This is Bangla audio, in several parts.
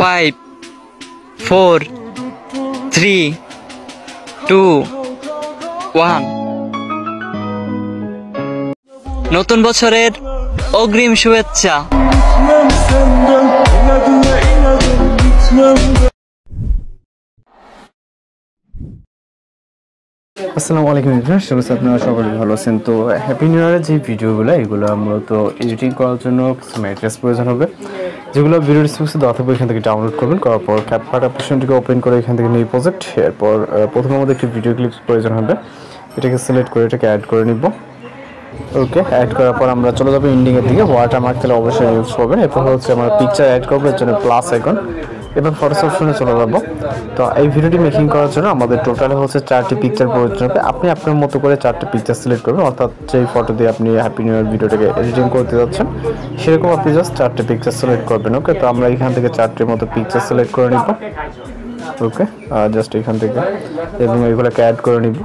5 4 3 2 1 নতুন বছরের অগ্রিম শুভেচ্ছা। আসসালামু আলাইকুম ভিউয়ার্স, আপনারা সকলে ভালো আছেন। তো হ্যাপি নিউ ইয়ারের যে ভিডিওগুলো এগুলো মূলত এডিটিং করার জন্য কিছু ম্যাটেরিয়ালস প্রয়োজন হবে, যেগুলো ভিডিও ডিসক্রিপশনে দেওয়া থাকবে, এখান থেকে ডাউনলোড করবেন। করার পর ক্যাপকাট অ্যাপ্লিকেশনটিকে ওপেন করে এখান থেকে নিউ প্রজেক্ট, এরপর প্রথমে আমাদের একটি ভিডিও ক্লিপস প্রয়োজন হবে, এটাকে সিলেক্ট করে এটাকে অ্যাড করে নিব। ওকে, অ্যাড করার পর আমরা চলে যাবো এন্ডিংয়ের দিকে। ওয়াটারমার্ক তাহলে অবশ্যই ইউজ করবেন। এরপর হচ্ছে আমরা পিকচার অ্যাড করবো, এর জন্য প্লাস আইকন। এবার ফটোস অপশনে চলে যাবো। তো এই ভিডিওটি মেকিং করার জন্য আমাদের টোটালে হচ্ছে 4টি পিকচার প্রয়োজন হবে। আপনি আপনার মতো করে 4টি পিকচার সিলেক্ট করবেন, অর্থাৎ যেই ফটো দিয়ে আপনি হ্যাপি নিউ ইয়ার ভিডিওটাকে এডিটিং করতে যাচ্ছেন সেরকম আপনি জাস্ট 4টি পিকচার সিলেক্ট করবেন। ওকে, তো আমরা এখান থেকে 4টির মতো পিকচার সিলেক্ট করে নিব। ওকে, জাস্ট এখান থেকে এবং এগুলোকে অ্যাড করে নিব।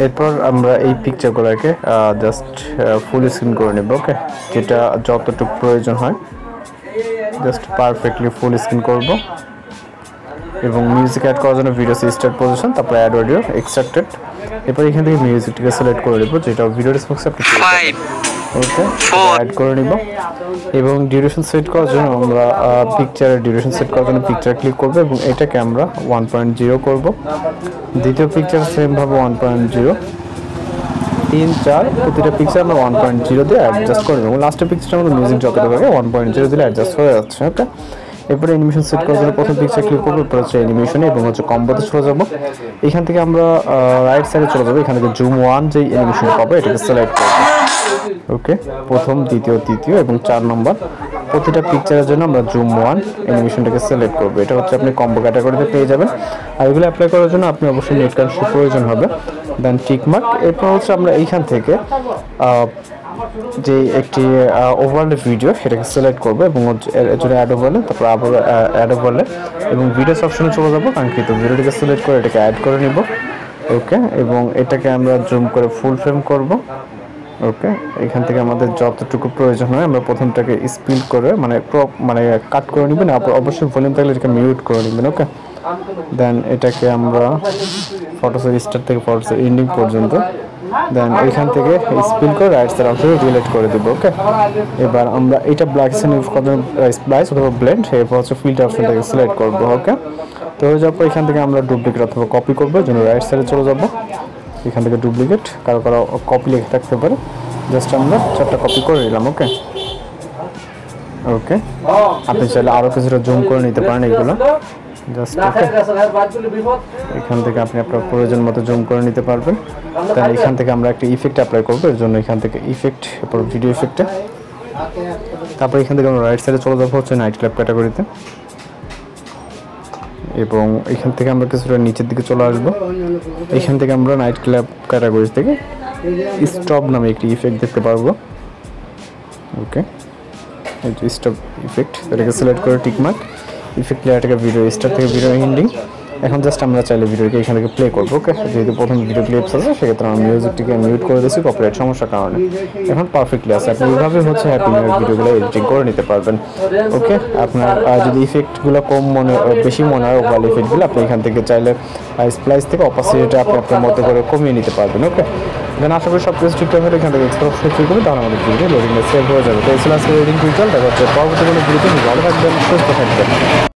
এরপর আমরা এই পিকচারগুলোকে জাস্ট ফুল স্ক্রিন করে নেব। ওকে, যেটা যতটুকু প্রয়োজন হয় জাস্ট পারফেক্টলি ফুল স্ক্রিন করব। এবং মিউজিক অ্যাড করার জন্য ভিডিও স্টার্ট পজিশন, তারপর অ্যাড অডিও এক্সট্রাক্টেড। এরপর এখান থেকে মিউজিকটাকে সিলেক্ট করে নেব, যেটা ভিডিও ডিসক্রিপশনে আপনি ওকে অ্যাড করে নিব। এবং ডিউরেশন সেট করার জন্য আমরা পিকচারের ডিউরেশন সেট করার জন্য পিকচার ক্লিক করব এবং এটাকে আমরা 1.0 করব। দ্বিতীয় পিকচার সেমভাবে 1.0, 3, 4 প্রতিটা পিকচার আমরা 1.0 দিয়ে অ্যাডজাস্ট করে নেব। লাস্টের পিকচারটা আমাদের মিউজিক যতটা থাকে 1.0 দিলে অ্যাডজাস্ট হয়ে যাচ্ছে। ওকে, এরপরে অ্যানিমেশন সেট করার জন্য প্রথম পিকচার ক্লিক করবো, এরপর হচ্ছে অ্যানিমেশনে এবং হচ্ছে কম্বোতে চলে যাবো। এখান থেকে আমরা রাইট সাইডে চলে যাবো, এখান থেকে জুম 1 যে অ্যানিমেশন পাবো এটাকে সিলেক্ট করবো। ওকে, প্রথম, দ্বিতীয়, তৃতীয় এবং 4 নম্বর প্রতিটা পিকচারের জন্য আমরা জুম 1 অ্যানিমেশনটাকে সিলেক্ট করবো। এটা হচ্ছে আপনি কম্বো ক্যাটাগরিতে পেয়ে যাবেন। আর এগুলো অ্যাপ্লাই করার জন্য আপনি অবশ্যই নেট কানেকশন প্রয়োজন হবে। দেন টিকমার্ক। এরপর হচ্ছে আমরা এইখান থেকে যে একটি ওভারলে ভিডিও সেটাকে সিলেক্ট করবো এবং এর জন্য অ্যাড ওভারলে, তারপর আবার অ্যাড ওভারলে এবং ভিডিওস অপশনে চলে যাবো। কাঙ্ক্ষিত ভিডিওটিকে সিলেক্ট করে এটাকে অ্যাড করে নিব। ওকে, এবং এটাকে আমরা জুম করে ফুল ফ্রেম করব। ওকে, এখান থেকে আমাদের যতটুকু প্রয়োজন হয় আমরা প্রথমটাকে স্পিড করে মানে কাট করে নেবেন। অবশ্যই ভলিউম থাকলে এটাকে মিউট করে নেবেন। ওকে, দেন এটাকে আমরা ফটোসের স্টার্ট থেকে ফটোসের এন্ডিং পর্যন্ত দেন এখান থেকে স্পিন করে রাইট সাইড অপশনে রিলেট করে দিব। ওকে, এবার আমরা এটা ব্ল্যাক স্ক্রিন ইউজ করব, স্প্লাইস অথবা ব্লেন্ড, এরপর হচ্ছে ফিল্টার অপশন থেকে সিলেক্ট করব। ওকে, তো হয়ে যাওয়ার পর এখান থেকে আমরা ডুপ্লিকেট অথবা কপি করবো, জন্য রাইট সাইডে চলে যাব। এখান থেকে ডুপ্লিকেট, কারো কপি লেখা থাকতে পারে, জাস্ট আমরা 4টা কপি করে নিলাম। ওকে, ওকে, আপনি চাইলে আরও কিছুটা জুম করে নিতে পারেন এগুলো জাস্ট। ওকে, এখান থেকে আপনি আপনার প্রয়োজন মতো জুম করে নিতে পারবেন। তাহলে এখান থেকে আমরা একটা ইফেক্ট অ্যাপ্লাই করবো, এর জন্য এখান থেকে ইফেক্ট, এরপর ভিডিও ইফেক্টে, তারপর এখান থেকে আমরা রাইট সাইডে চলে যাবো হচ্ছে নাইট ক্লাব ক্যাটাগরিতে এবং এখান থেকে আমরা কিছুটা নিচের দিকে চলে আসবো। এখান থেকে আমরা নাইট ক্লাব ক্যাটাগরি থেকে স্টপ নামে একটি ইফেক্ট দেখতে পারবো। ওকে, স্টপ ইফেক্ট, এটাকে সিলেক্ট করে টিকমার্ক, ইফেক্ট লেয়ারটাকে ভিডিও স্টার্ট থেকে ভিডিও এন্ডিং। এখন জাস্ট আমরা চাইলে ভিডিওকে এখান থেকে প্লে করবো। ওকে, যেহেতু প্রথম ভিডিও ক্লিপস আছে সেক্ষেত্রে আমরা মিউজিকটিকে মিউট করে দিয়েছি কপিরাইট সমস্যার কারণে। এখন পারফেক্টলি আছে। আপনি এইভাবে হচ্ছে হ্যাপি নিউ ইয়ার ভিডিওগুলো এডিটিং করে নিতে পারবেন। ওকে, আপনার যদি ইফেক্টগুলো বেশি মনে হয় ওভাল ইফেক্টগুলো, আপনি এখান থেকে চাইলে স্প্লাইস থেকে অপাসিটিটা আপনি আপনার মতো করে কমিয়ে নিতে পারবেন। ওকে, দেন আশা করি সব কিছু ঠিকঠাক হলে এখান থেকে এক্সট্রা অপশন ক্লিক করবেন, তাহলে আমাদের ভিডিও লোডিংয়ে সেভ হয়ে যাবে। তো এই ছিল আজকে এডিটিং টিউটোরিয়াল। দেখা হচ্ছে পরবর্তী কোনো ভিডিওতে। ভালো থাকবেন, সুস্থ থাকবেন।